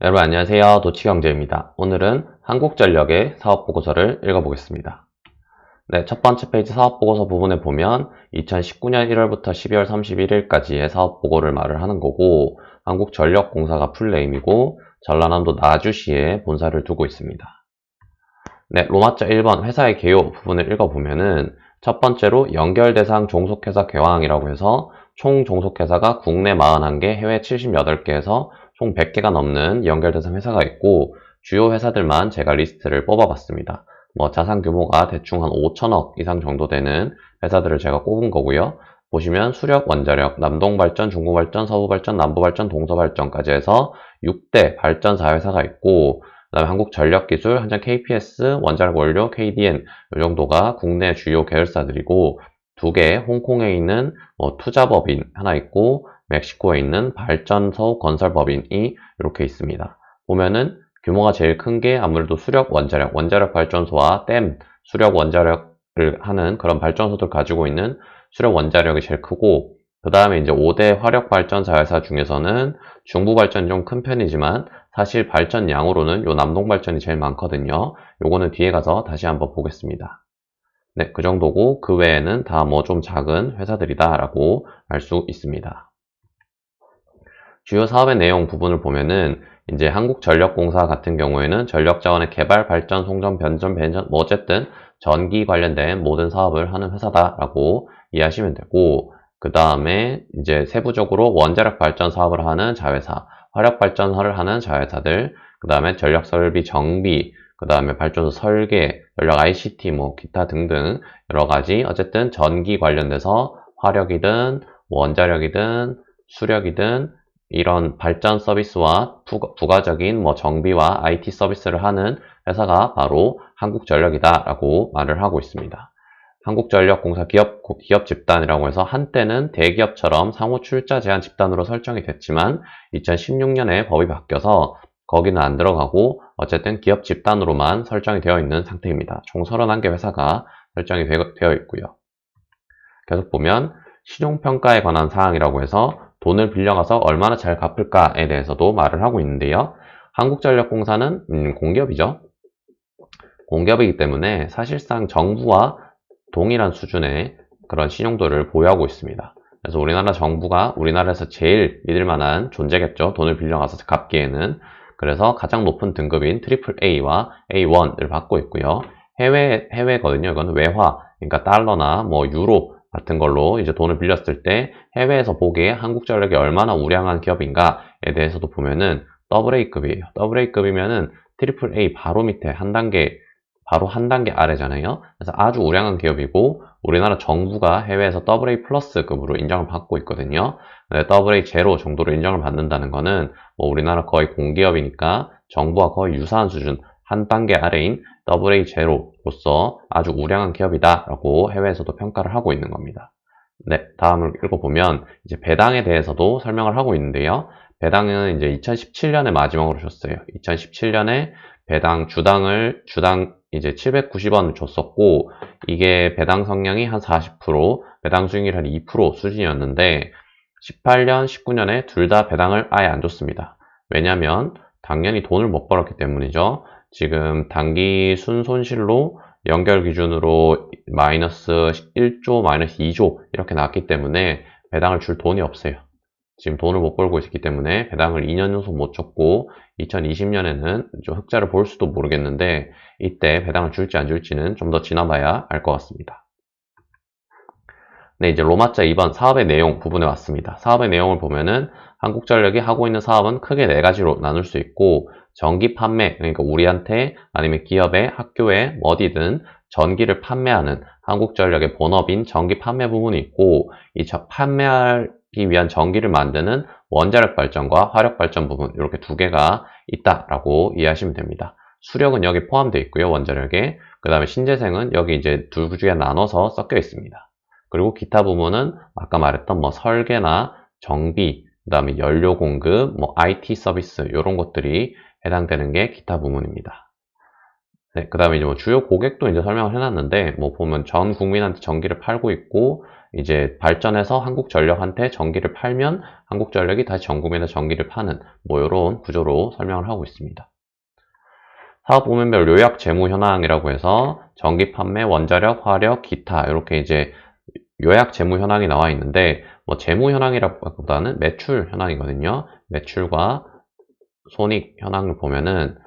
여러분 안녕하세요. 도치경제입니다. 오늘은 한국전력의 사업보고서를 읽어보겠습니다. 네, 첫 번째 페이지 사업보고서 부분에 보면 2019년 1월부터 12월 31일까지의 사업보고를 말을 하는 거고 한국전력공사가 풀네임이고 전라남도 나주시에 본사를 두고 있습니다. 네, 로마자 1번 회사의 개요 부분을 읽어보면은 첫 번째로 연결대상 종속회사 개황이라고 해서 총 종속회사가 국내 41개, 해외 78개에서 총 100개가 넘는 연결대상 회사가 있고 주요 회사들만 제가 리스트를 뽑아봤습니다. 자산 규모가 대충 한 5천억 이상 정도 되는 회사들을 제가 꼽은 거고요. 보시면 수력, 원자력, 남동발전, 중부발전, 서부발전, 남부발전, 동서발전까지 해서 6대 발전사 회사가 있고 그다음에 한국전력기술, 한전 KPS, 원자력 원료, KDN 이 정도가 국내 주요 계열사들이고 두 개 홍콩에 있는 투자법인 하나 있고 멕시코에 있는 발전소 건설법인이 이렇게 있습니다. 보면은 규모가 제일 큰 게 아무래도 수력 원자력, 원자력 발전소와 댐, 수력 원자력을 하는 그런 발전소들 가지고 있는 수력 원자력이 제일 크고 그 다음에 이제 5대 화력 발전사 회사 중에서는 중부 발전이 좀 큰 편이지만 사실 발전량으로는 요 남동 발전이 제일 많거든요. 요거는 뒤에 가서 다시 한번 보겠습니다. 네, 그 정도고 그 외에는 다 좀 작은 회사들이다라고 알 수 있습니다. 주요 사업의 내용 부분을 보면은 이제 한국전력공사 같은 경우에는 전력자원의 개발, 발전, 송전, 변전, 배전, 어쨌든 전기 관련된 모든 사업을 하는 회사다라고 이해하시면 되고 그 다음에 이제 세부적으로 원자력 발전 사업을 하는 자회사, 화력 발전을 하는 자회사들, 그 다음에 전력 설비 정비, 그 다음에 발전소 설계, 전력 ICT 기타 등등 여러 가지 어쨌든 전기 관련돼서 화력이든 원자력이든 수력이든 이런 발전 서비스와 부가적인 정비와 IT 서비스를 하는 회사가 바로 한국전력이다라고 말을 하고 있습니다. 한국전력공사 기업 집단이라고 해서 한때는 대기업처럼 상호 출자 제한 집단으로 설정이 됐지만 2016년에 법이 바뀌어서 거기는 안 들어가고 어쨌든 기업 집단으로만 설정이 되어 있는 상태입니다. 총 31개 회사가 설정이 되어 있고요. 계속 보면 신용평가에 관한 사항이라고 해서 돈을 빌려가서 얼마나 잘 갚을까에 대해서도 말을 하고 있는데요. 한국전력공사는 공기업이죠. 공기업이기 때문에 사실상 정부와 동일한 수준의 그런 신용도를 보유하고 있습니다. 그래서 우리나라 정부가 우리나라에서 제일 믿을 만한 존재겠죠. 돈을 빌려가서 갚기에는. 그래서 가장 높은 등급인 트리플 A와 A1을 받고 있고요. 해외거든요. 이건 외화, 그러니까 달러나 유로 같은 걸로 이제 돈을 빌렸을 때 해외에서 보기에 한국전력이 얼마나 우량한 기업인가에 대해서도 보면은 AA급이에요. AA급이면은 트리플 A 바로 밑에 바로 한 단계 아래잖아요. 그래서 아주 우량한 기업이고 우리나라 정부가 해외에서 AA 플러스급으로 인정을 받고 있거든요. AA 제로 정도로 인정을 받는다는 거는 우리나라 거의 공기업이니까 정부와 거의 유사한 수준 한 단계 아래인 AA 제로로서 아주 우량한 기업이다라고 해외에서도 평가를 하고 있는 겁니다. 네, 다음을 읽어보면 이제 배당에 대해서도 설명을 하고 있는데요. 배당은 이제 2017년에 마지막으로 줬어요. 2017년에 주당 이제 790원 줬었고, 이게 배당 성량이 한 40%, 배당 수익률 한 2% 수준이었는데, 18년, 19년에 둘 다 배당을 아예 안 줬습니다. 왜냐면, 당연히 돈을 못 벌었기 때문이죠. 지금 단기 순손실로 연결 기준으로 마이너스 1조, 마이너스 2조 이렇게 나왔기 때문에 배당을 줄 돈이 없어요. 지금 돈을 못 벌고 있기 때문에 배당을 2년 연속 못 줬고 2020년에는 좀 흑자를 볼 수도 모르겠는데 이때 배당을 줄지 안 줄지는 좀 더 지나봐야 알 것 같습니다. 네, 이제 로마자 2번 사업의 내용 부분에 왔습니다. 사업의 내용을 보면은 한국전력이 하고 있는 사업은 크게 네 가지로 나눌 수 있고 전기 판매, 그러니까 우리한테 아니면 기업에 학교에 어디든 전기를 판매하는 한국전력의 본업인 전기 판매 부분이 있고 이 판매하기 위한 전기를 만드는 원자력 발전과 화력 발전 부분 이렇게 두 개가 있다라고 이해하시면 됩니다. 수력은 여기 포함되어 있고요, 원자력에. 그 다음에 신재생은 여기 이제 두 주에 나눠서 섞여 있습니다. 그리고 기타 부분은 아까 말했던 설계나 정비, 그 다음에 연료 공급, IT 서비스 이런 것들이 해당되는 게 기타 부문입니다. 네, 그 다음에 이제 뭐 주요 고객도 이제 설명을 해놨는데, 뭐 보면 전 국민한테 전기를 팔고 있고, 이제 발전해서 한국전력한테 전기를 팔면 한국전력이 다시 전 국민에 전기를 파는, 뭐 이런 구조로 설명을 하고 있습니다. 사업 부문별 요약 재무 현황이라고 해서 전기 판매, 원자력, 화력, 기타 이렇게 이제 요약 재무 현황이 나와 있는데, 뭐 재무 현황이라기보다는 매출 현황이거든요. 매출과 손익 현황을 보면은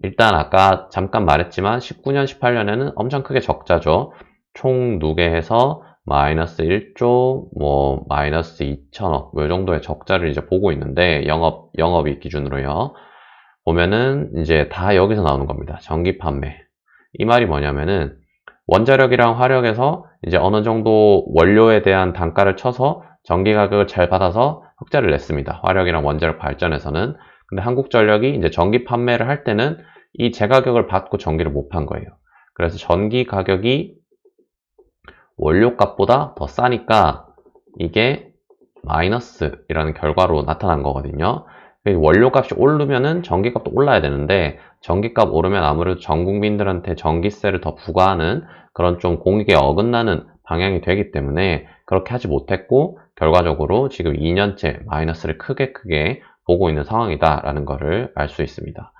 일단 아까 잠깐 말했지만 19년, 18년에는 엄청 크게 적자죠. 총 누계해서 마이너스 1조, 뭐 마이너스 2천억 뭐 이 정도의 적자를 이제 보고 있는데 영업이익 기준으로요. 보면은 이제 다 여기서 나오는 겁니다. 전기 판매. 이 말이 뭐냐면은 원자력이랑 화력에서 이제 어느 정도 원료에 대한 단가를 쳐서 전기 가격을 잘 받아서 흑자를 냈습니다. 화력이랑 원자력 발전에서는. 근데 한국전력이 이제 전기 판매를 할 때는 이 제가격을 받고 전기를 못 판 거예요. 그래서 전기 가격이 원료값보다 더 싸니까 이게 마이너스이라는 결과로 나타난 거거든요. 원료값이 오르면은 전기값도 올라야 되는데 전기값 오르면 아무래도 전 국민들한테 전기세를 더 부과하는 그런 좀 공익에 어긋나는 방향이 되기 때문에 그렇게 하지 못했고 결과적으로 지금 2년째 마이너스를 크게 보고 있는 상황이다라는 것을 알 수 있습니다.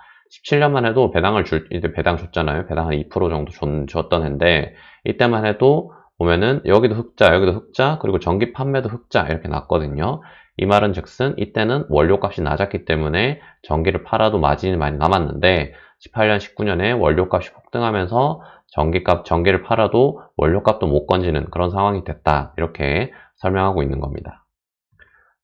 17년만 해도 이제 배당 줬잖아요. 배당 한 2% 정도 줬던 해인데 이때만 해도 보면은 여기도 흑자, 그리고 전기 판매도 흑자 이렇게 났거든요. 이 말은 즉슨 이때는 원료값이 낮았기 때문에 전기를 팔아도 마진이 많이 남았는데 18년, 19년에 원료값이 폭등하면서 전기를 팔아도 원료값도 못 건지는 그런 상황이 됐다. 이렇게 설명하고 있는 겁니다.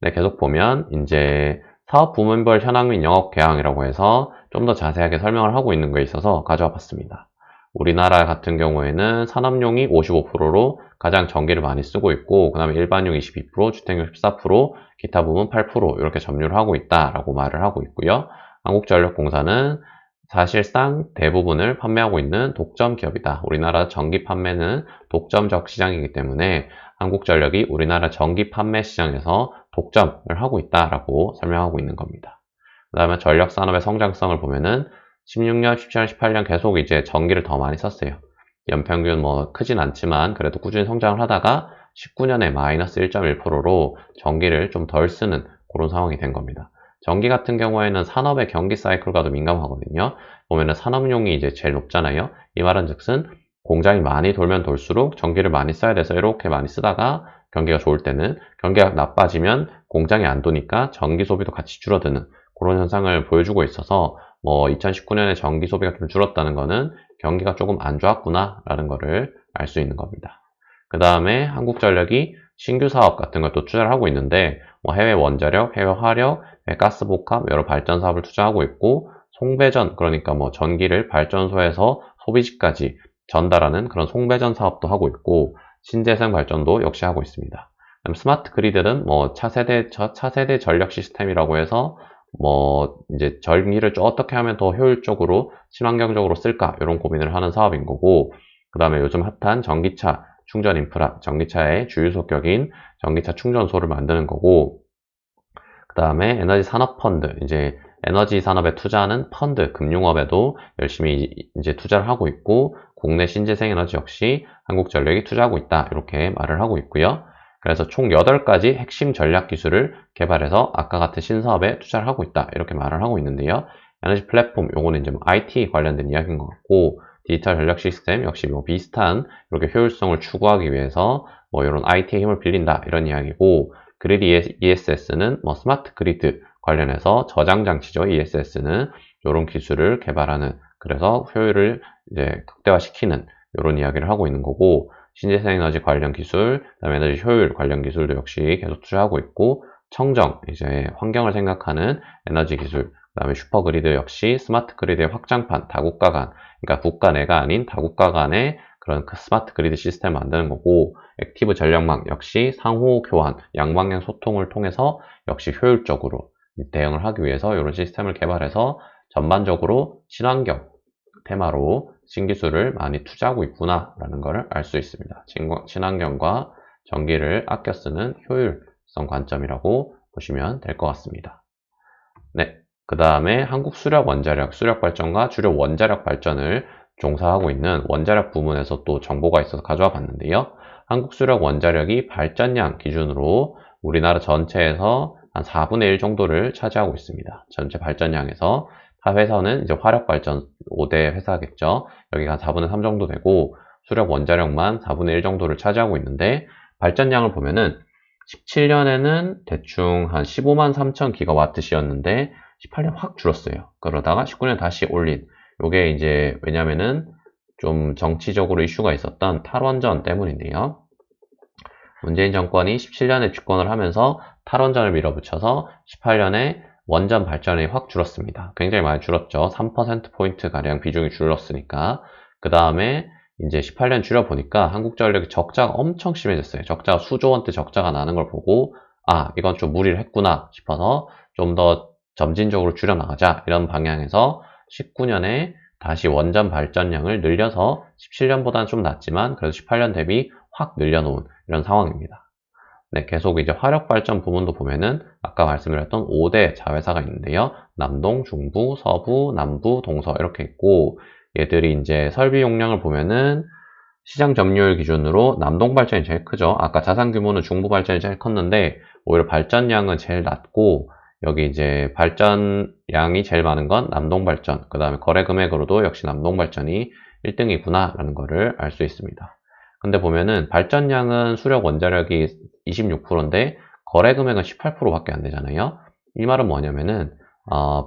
네, 계속 보면 이제 사업 부문별 현황 및 영업 계획이라고 해서 좀 더 자세하게 설명을 하고 있는 거에 있어서 가져와 봤습니다. 우리나라 같은 경우에는 산업용이 55%로 가장 전기를 많이 쓰고 있고 그 다음에 일반용 22%, 주택용 14%, 기타 부문 8% 이렇게 점유를 하고 있다라고 말을 하고 있고요. 한국전력공사는 사실상 대부분을 판매하고 있는 독점 기업이다. 우리나라 전기 판매는 독점적 시장이기 때문에 한국전력이 우리나라 전기 판매 시장에서 독점을 하고 있다라고 설명하고 있는 겁니다. 그 다음에 전력산업의 성장성을 보면은 16년, 17년, 18년 계속 이제 전기를 더 많이 썼어요. 연평균 뭐 크진 않지만 그래도 꾸준히 성장을 하다가 19년에 마이너스 1.1%로 전기를 좀 덜 쓰는 그런 상황이 된 겁니다. 전기 같은 경우에는 산업의 경기 사이클과도 민감하거든요. 보면은 산업용이 이제 제일 높잖아요. 이 말은 즉슨 공장이 많이 돌면 돌수록 전기를 많이 써야 돼서 이렇게 많이 쓰다가 경기가 좋을 때는 경기가 나빠지면 공장이 안 도니까 전기 소비도 같이 줄어드는 그런 현상을 보여주고 있어서 뭐 2019년에 전기 소비가 좀 줄었다는 거는 경기가 조금 안 좋았구나 라는 거를 알 수 있는 겁니다. 그 다음에 한국전력이 신규 사업 같은 걸 또 투자를 하고 있는데 뭐 해외 원자력, 해외 화력, 해외 가스복합 여러 발전 사업을 투자하고 있고 송배전 그러니까 뭐 전기를 발전소에서 소비지까지 전달하는 그런 송배전 사업도 하고 있고 신재생 발전도 역시 하고 있습니다. 스마트 그리드는 뭐 차세대 전력 시스템이라고 해서 뭐 이제 전기를 어떻게 하면 더 효율적으로 친환경적으로 쓸까 이런 고민을 하는 사업인 거고 그 다음에 요즘 핫한 전기차 충전 인프라, 전기차의 주유소 격인 전기차 충전소를 만드는 거고 그 다음에 에너지 산업 펀드 이제 에너지 산업에 투자하는 펀드 금융업에도 열심히 이제 투자를 하고 있고 국내 신재생 에너지 역시 한국전력이 투자하고 있다 이렇게 말을 하고 있고요. 그래서 총 8가지 핵심 전략 기술을 개발해서 아까 같은 신사업에 투자를 하고 있다 이렇게 말을 하고 있는데요. 에너지 플랫폼 요거는 이제 뭐 IT 관련된 이야기인 것 같고 디지털 전력 시스템 역시 뭐 비슷한 이렇게 효율성을 추구하기 위해서 뭐 이런 IT의 힘을 빌린다 이런 이야기고 그리드 ESS는 뭐 스마트 그리드 관련해서 저장 장치죠. ESS는 이런 기술을 개발하는 그래서 효율을 이제 극대화시키는 이런 이야기를 하고 있는 거고 신재생 에너지 관련 기술, 그다음에 에너지 효율 관련 기술도 역시 계속 투자하고 있고 청정 이제 환경을 생각하는 에너지 기술, 그다음에 슈퍼그리드 역시 스마트 그리드의 확장판 다국가 간 그러니까 국가 내가 아닌 다국가 간의 그런 스마트 그리드 시스템을 만드는 거고 액티브 전력망 역시 상호 교환, 양방향 소통을 통해서 역시 효율적으로 대응을 하기 위해서 이런 시스템을 개발해서 전반적으로 친환경 테마로 신기술을 많이 투자하고 있구나라는 것을 알 수 있습니다. 친환경과 전기를 아껴 쓰는 효율성 관점이라고 보시면 될 것 같습니다. 네, 그 다음에 한국 수력 원자력, 수력 발전과 주력 원자력 발전을 종사하고 있는 원자력 부문에서 또 정보가 있어서 가져와 봤는데요. 한국수력 원자력이 발전량 기준으로 우리나라 전체에서 한 4분의 1 정도를 차지하고 있습니다. 전체 발전량에서. 타 회사는 이제 화력발전 5대 회사겠죠. 여기가 한 4분의 3 정도 되고 수력 원자력만 4분의 1 정도를 차지하고 있는데 발전량을 보면은 17년에는 대충 한 15만 3천 기가와트시였는데 18년 확 줄었어요. 그러다가 19년 다시 올린. 요게 이제 왜냐면은 좀 정치적으로 이슈가 있었던 탈원전 때문인데요. 문재인 정권이 17년에 집권을 하면서 탈원전을 밀어붙여서 18년에 원전 발전이 확 줄었습니다. 굉장히 많이 줄었죠. 3%포인트 가량 비중이 줄었으니까. 그 다음에 이제 18년 줄여보니까 한국전력이 적자가 엄청 심해졌어요. 적자가 수조 원대 적자가 나는 걸 보고 아, 이건 좀 무리를 했구나 싶어서 좀 더 점진적으로 줄여나가자 이런 방향에서 19년에 다시 원전 발전량을 늘려서 17년보다는 좀 낮지만 그래도 18년 대비 확 늘려놓은 이런 상황입니다. 네, 계속 이제 화력발전 부문도 보면은 아까 말씀드렸던 5대 자회사가 있는데요. 남동, 중부, 서부, 남부, 동서 이렇게 있고 얘들이 이제 설비 용량을 보면은 시장 점유율 기준으로 남동 발전이 제일 크죠. 아까 자산 규모는 중부 발전이 제일 컸는데 오히려 발전량은 제일 낮고 여기 이제 발전량이 제일 많은 건 남동 발전. 그 다음에 거래 금액으로도 역시 남동 발전이 1등이구나 라는 거를 알 수 있습니다. 근데 보면은 발전량은 수력 원자력이 26%인데 거래 금액은 18%밖에 안 되잖아요. 이 말은 뭐냐면은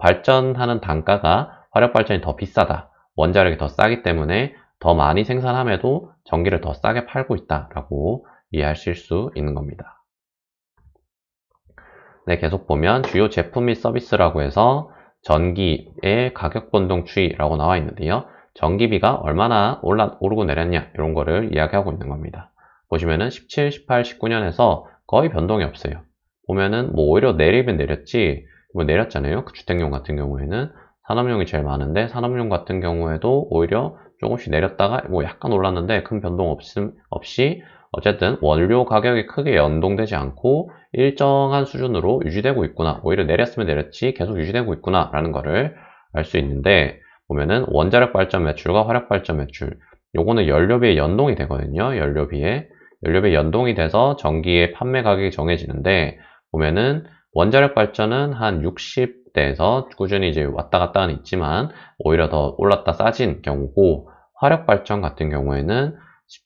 발전하는 단가가 화력 발전이 더 비싸다. 원자력이 더 싸기 때문에 더 많이 생산함에도 전기를 더 싸게 팔고 있다라고 이해하실 수 있는 겁니다. 네, 계속 보면 주요 제품 및 서비스라고 해서 전기의 가격 변동 추이라고 나와 있는데요. 전기비가 얼마나 오르고 내렸냐 이런 거를 이야기하고 있는 겁니다. 보시면은 17, 18, 19년에서 거의 변동이 없어요. 보면은 뭐 오히려 내리면 내렸지 뭐 내렸잖아요. 그 주택용 같은 경우에는 산업용이 제일 많은데 산업용 같은 경우에도 오히려 조금씩 내렸다가 뭐 약간 올랐는데 큰 변동 없이 어쨌든 원료 가격이 크게 연동되지 않고 일정한 수준으로 유지되고 있구나. 오히려 내렸으면 내렸지 계속 유지되고 있구나 라는 거를 알 수 있는데 보면은 원자력 발전 매출과 화력 발전 매출 요거는 연료비에 연동이 되거든요. 연료비에 연동이 돼서 전기의 판매 가격이 정해지는데 보면은 원자력 발전은 한 60대에서 꾸준히 이제 왔다 갔다는 있지만 오히려 더 올랐다 싸진 경우고 화력 발전 같은 경우에는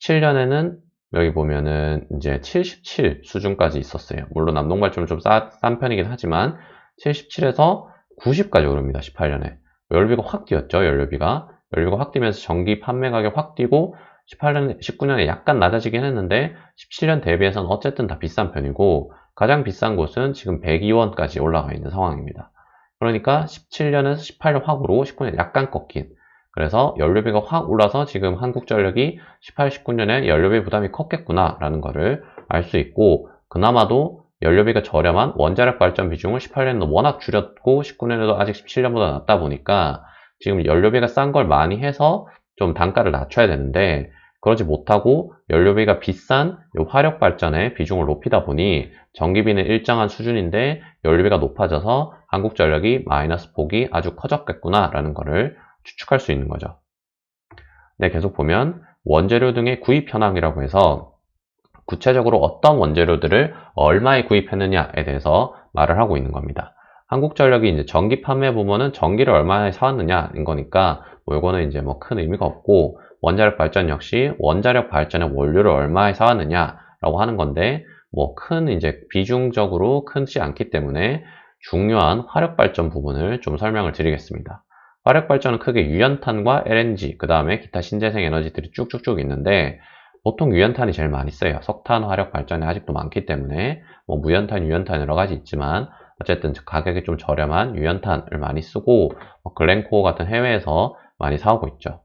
17년에는 여기 보면은 이제 77 수준까지 있었어요. 물론 남동 발전은 좀 싼 편이긴 하지만 77에서 90까지 오릅니다. 18년에. 연료비가 확 뛰었죠. 연료비가 확 뛰면서 전기 판매 가격 확 뛰고 18년, 19년에 약간 낮아지긴 했는데 17년 대비해서는 어쨌든 다 비싼 편이고 가장 비싼 곳은 지금 102원까지 올라가 있는 상황입니다. 그러니까 17년에서 18년 확 오르고 19년 약간 꺾인. 그래서 연료비가 확 올라서 지금 한국전력이 18, 19년에 연료비 부담이 컸겠구나 라는 거를 알 수 있고 그나마도 연료비가 저렴한 원자력 발전 비중을 18년에도 워낙 줄였고 19년에도 아직 17년보다 낮다 보니까 지금 연료비가 싼 걸 많이 해서 좀 단가를 낮춰야 되는데 그러지 못하고 연료비가 비싼 화력 발전의 비중을 높이다 보니 전기비는 일정한 수준인데 연료비가 높아져서 한국전력이 마이너스 폭이 아주 커졌겠구나 라는 거를 추측할 수 있는 거죠. 네, 계속 보면 원재료 등의 구입 현황이라고 해서 구체적으로 어떤 원재료들을 얼마에 구입했느냐에 대해서 말을 하고 있는 겁니다. 한국전력이 이제 전기 판매 부문은 전기를 얼마에 사왔느냐인 거니까 뭐 이거는 이제 뭐 큰 의미가 없고 원자력 발전 역시 원자력 발전의 원료를 얼마에 사왔느냐라고 하는 건데 뭐 큰 이제 비중적으로 크지 않기 때문에 중요한 화력 발전 부분을 좀 설명을 드리겠습니다. 화력 발전은 크게 유연탄과 LNG, 그 다음에 기타 신재생 에너지들이 쭉쭉쭉 있는데 보통 유연탄이 제일 많이 써요. 석탄 화력 발전이 아직도 많기 때문에 뭐 무연탄, 유연탄 여러 가지 있지만 어쨌든 가격이 좀 저렴한 유연탄을 많이 쓰고 뭐 글렌코어 같은 해외에서 많이 사오고 있죠.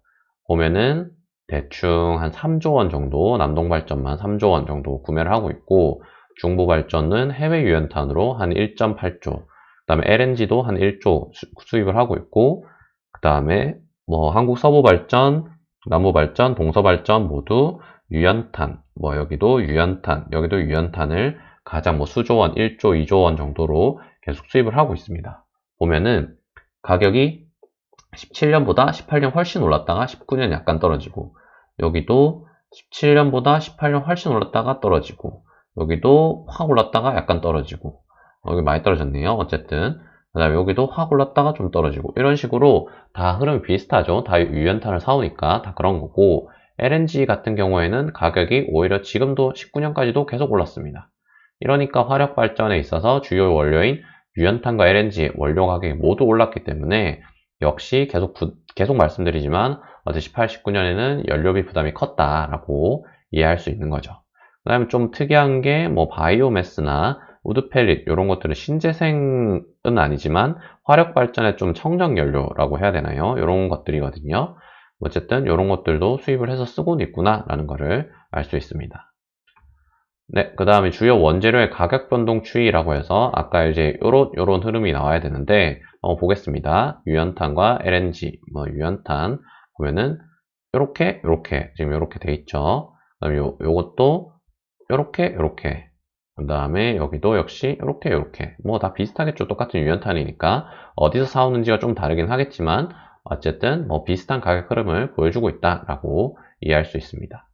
보면은 대충 한 3조 원 정도 남동 발전만 3조 원 정도 구매를 하고 있고 중부 발전은 해외 유연탄으로 한 1.8조, 그 다음에 LNG도 한 1조 수입을 하고 있고 그 다음에 뭐 한국 서부 발전, 남부 발전, 동서 발전 모두 유연탄, 뭐 여기도 유연탄을 가장 뭐 수조원, 1조, 2조 원 정도로 계속 수입을 하고 있습니다. 보면은 가격이 17년보다 18년 훨씬 올랐다가 19년 약간 떨어지고, 여기도 17년보다 18년 훨씬 올랐다가 떨어지고, 여기도 확 올랐다가 약간 떨어지고, 여기 많이 떨어졌네요. 어쨌든 그 다음에 여기도 확 올랐다가 좀 떨어지고, 이런 식으로 다 흐름이 비슷하죠. 다 유연탄을 사오니까 다 그런 거고, LNG 같은 경우에는 가격이 오히려 지금도 19년까지도 계속 올랐습니다. 이러니까 화력 발전에 있어서 주요 원료인 유연탄과 LNG 원료 가격이 모두 올랐기 때문에, 역시 계속 말씀드리지만 어제 18, 19년에는 연료비 부담이 컸다라고 이해할 수 있는 거죠. 그 다음에 좀 특이한 게 뭐 바이오매스나 우드펠릿 이런 것들은 신재생은 아니지만 화력 발전에 좀 청정 연료라고 해야 되나요? 이런 것들이거든요. 어쨌든 이런 것들도 수입을 해서 쓰고는 있구나라는 것을 알 수 있습니다. 네, 그 다음에 주요 원재료의 가격 변동 추이라고 해서 아까 이제 요런 흐름이 나와야 되는데, 보겠습니다. 유연탄과 LNG, 유연탄 보면은 요렇게 지금 요렇게 돼 있죠. 그 다음에 요것도 요렇게 그 다음에 여기도 역시 요렇게 뭐 다 비슷하겠죠. 똑같은 유연탄이니까 어디서 사오는지가 좀 다르긴 하겠지만 어쨌든 뭐 비슷한 가격 흐름을 보여주고 있다라고 이해할 수 있습니다.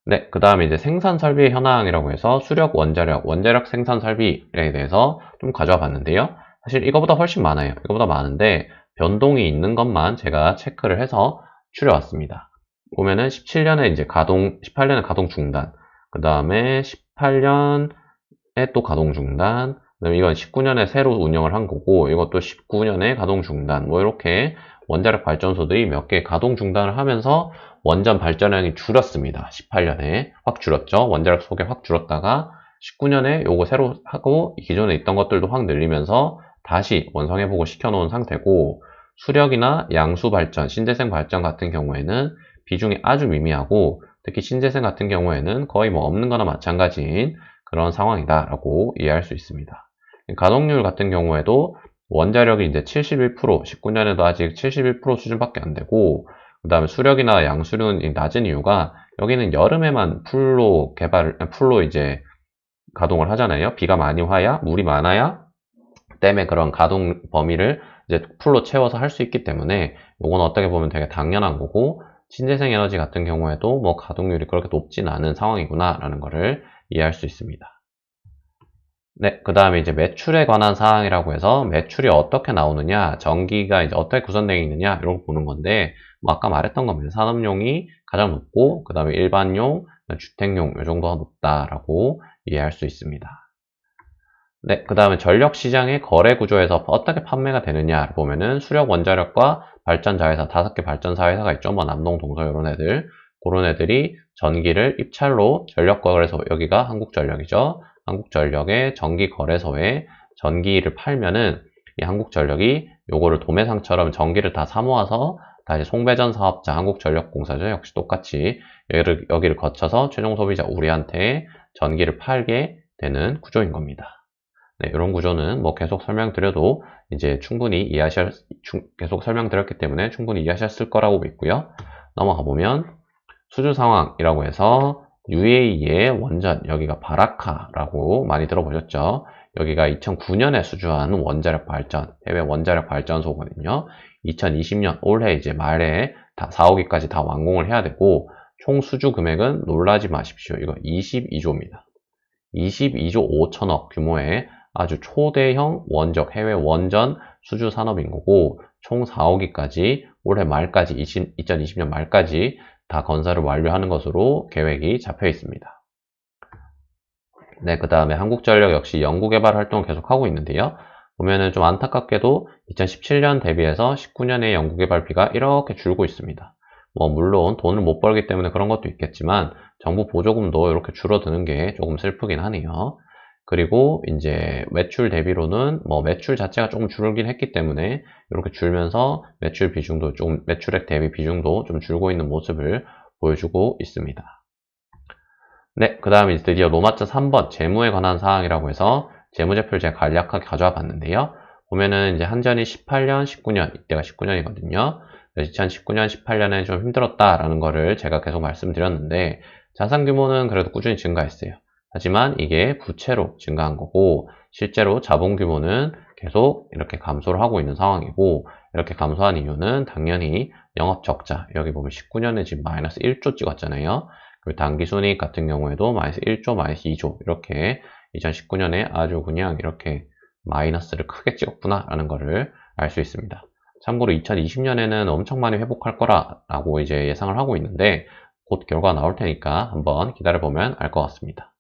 네, 그 다음에 이제 생산 설비의 현황이라고 해서 수력, 원자력 생산 설비에 대해서 좀 가져와 봤는데요. 사실 이거보다 훨씬 많아요. 이거보다 많은데 변동이 있는 것만 제가 체크를 해서 추려왔습니다. 보면은 17년에 이제 18년에 가동 중단, 그 다음에 18년에 또 가동 중단, 그다음에 이건 19년에 새로 운영을 한 거고, 이것도 19년에 가동 중단, 뭐 이렇게 원자력 발전소들이 몇 개 가동 중단을 하면서 원전 발전량이 줄었습니다. 18년에 확 줄었죠. 원자력 소개 확 줄었다가 19년에 요거 새로 하고 기존에 있던 것들도 확 늘리면서 다시 원상회복을 시켜놓은 상태고, 수력이나 양수 발전, 신재생 발전 같은 경우에는 비중이 아주 미미하고, 특히 신재생 같은 경우에는 거의 뭐 없는 거나 마찬가지인 그런 상황이다라고 이해할 수 있습니다. 가동률 같은 경우에도 원자력이 이제 71%, 19년에도 아직 71% 수준밖에 안 되고, 그 다음에 수력이나 양수lượng 낮은 이유가 여기는 여름에만 풀로 이제 가동을 하잖아요. 비가 많이 와야, 물이 많아야 댐의 그런 가동 범위를 이제 풀로 채워서 할 수 있기 때문에 이건 어떻게 보면 되게 당연한 거고, 신재생 에너지 같은 경우에도 뭐 가동률이 그렇게 높진 않은 상황이구나 라는 것을 이해할 수 있습니다. 네, 그 다음에 이제 매출에 관한 사항이라고 해서 매출이 어떻게 나오느냐, 전기가 이제 어떻게 구성되어 있느냐, 이런 거 보는 건데, 뭐 아까 말했던 겁니다. 산업용이 가장 높고, 그 다음에 일반용, 주택용, 이 정도가 높다라고 이해할 수 있습니다. 네, 그 다음에 전력 시장의 거래 구조에서 어떻게 판매가 되느냐 보면은 수력 원자력과 발전자회사, 5개 발전사 회사가 있죠. 뭐 남동, 동서 이런 애들. 그런 애들이 전기를 입찰로 전력거래소, 여기가 한국전력이죠. 한국전력의 전기거래소에 전기를 팔면은 이 한국전력이 요거를 도매상처럼 전기를 다 사모아서 다시 송배전 사업자 한국전력공사죠. 역시 똑같이 여기를 거쳐서 최종 소비자 우리한테 전기를 팔게 되는 구조인 겁니다. 네, 이런 구조는 뭐 계속 설명드려도 이제 계속 설명드렸기 때문에 충분히 이해하셨을 거라고 믿고요. 넘어가 보면 수주 상황이라고 해서 UAE의 원전, 여기가 바라카라고 많이 들어보셨죠? 여기가 2009년에 수주한 원자력 발전, 해외 원자력 발전소거든요. 2020년 올해 이제 말에 다 4호기까지 다 완공을 해야 되고, 총 수주 금액은 놀라지 마십시오. 이거 22조입니다. 22조 5천억 규모의 아주 초대형 해외 원전 수주 산업인 거고, 총 4호기까지 올해 말까지 2020년 말까지 다 건설을 완료하는 것으로 계획이 잡혀 있습니다. 네, 그 다음에 한국전력 역시 연구개발 활동을 계속하고 있는데요. 보면은 좀 안타깝게도 2017년 대비해서 19년의 연구개발비가 이렇게 줄고 있습니다. 뭐 물론 돈을 못 벌기 때문에 그런 것도 있겠지만 정부 보조금도 이렇게 줄어드는 게 조금 슬프긴 하네요. 그리고 이제 매출 대비로는 뭐 매출 자체가 조금 줄긴 했기 때문에 이렇게 줄면서 매출액 대비 비중도 좀 줄고 있는 모습을 보여주고 있습니다. 네, 그 다음에 드디어 노마트 3번 재무에 관한 사항이라고 해서 재무제표를 제가 간략하게 가져와 봤는데요. 보면은 이제 한전이 18년, 19년, 이때가 19년이거든요. 2019년, 18년에 좀 힘들었다라는 거를 제가 계속 말씀드렸는데, 자산 규모는 그래도 꾸준히 증가했어요. 하지만 이게 부채로 증가한 거고, 실제로 자본 규모는 계속 이렇게 감소를 하고 있는 상황이고, 이렇게 감소한 이유는 당연히 영업 적자, 여기 보면 19년에 지금 마이너스 1조 찍었잖아요. 그리고 당기순이익 같은 경우에도 마이너스 1조, 마이너스 2조 이렇게 2019년에 아주 그냥 이렇게 마이너스를 크게 찍었구나 라는 거를 알 수 있습니다. 참고로 2020년에는 엄청 많이 회복할 거라고 이제 예상을 하고 있는데, 곧 결과가 나올 테니까 한번 기다려보면 알 것 같습니다.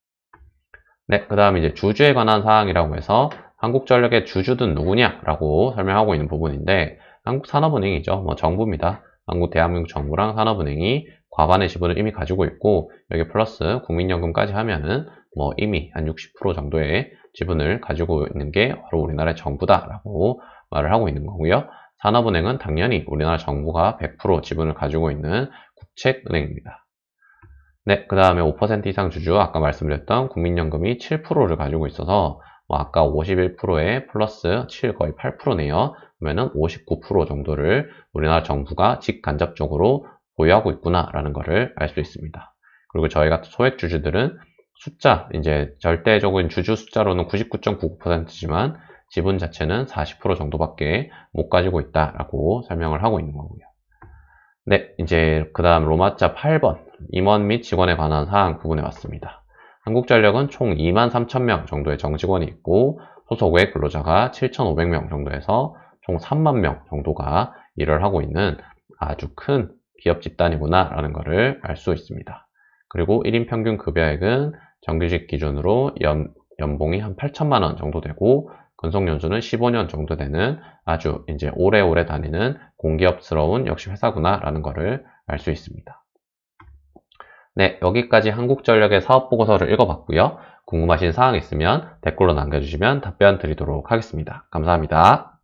네, 그 다음 이제 주주에 관한 사항이라고 해서 한국전력의 주주든 누구냐라고 설명하고 있는 부분인데, 한국산업은행이죠. 뭐 정부입니다. 대한민국 정부랑 산업은행이 과반의 지분을 이미 가지고 있고, 여기 플러스 국민연금까지 하면은 뭐 이미 한 60% 정도의 지분을 가지고 있는 게 바로 우리나라의 정부다라고 말을 하고 있는 거고요. 산업은행은 당연히 우리나라 정부가 100% 지분을 가지고 있는 국책은행입니다. 네, 그 다음에 5% 이상 주주, 아까 말씀드렸던 국민연금이 7%를 가지고 있어서, 뭐 아까 51%에 플러스 7 거의 8%네요. 그러면은 59% 정도를 우리나라 정부가 직간접적으로 보유하고 있구나라는 것을 알 수 있습니다. 그리고 저희 같은 소액 주주들은 숫자, 이제 절대적인 주주 숫자로는 99.99%지만 지분 자체는 40% 정도밖에 못 가지고 있다라고 설명을 하고 있는 거고요. 네, 이제 그 다음 로마자 8번 임원 및 직원에 관한 사항 부분에 왔습니다. 한국전력은 총 23,000명 정도의 정직원이 있고, 소속 외 근로자가 7,500명 정도에서 총 3만 명 정도가 일을 하고 있는 아주 큰 기업 집단이구나 라는 것을 알 수 있습니다. 그리고 1인 평균 급여액은 정규직 기준으로 연봉이 한 8천만 원 정도 되고, 근속연수는 15년 정도 되는 아주 이제 오래오래 다니는 공기업스러운 역시 회사구나 라는 것을 알 수 있습니다. 네, 여기까지 한국전력의 사업보고서를 읽어봤고요. 궁금하신 사항 있으면 댓글로 남겨주시면 답변 드리도록 하겠습니다. 감사합니다.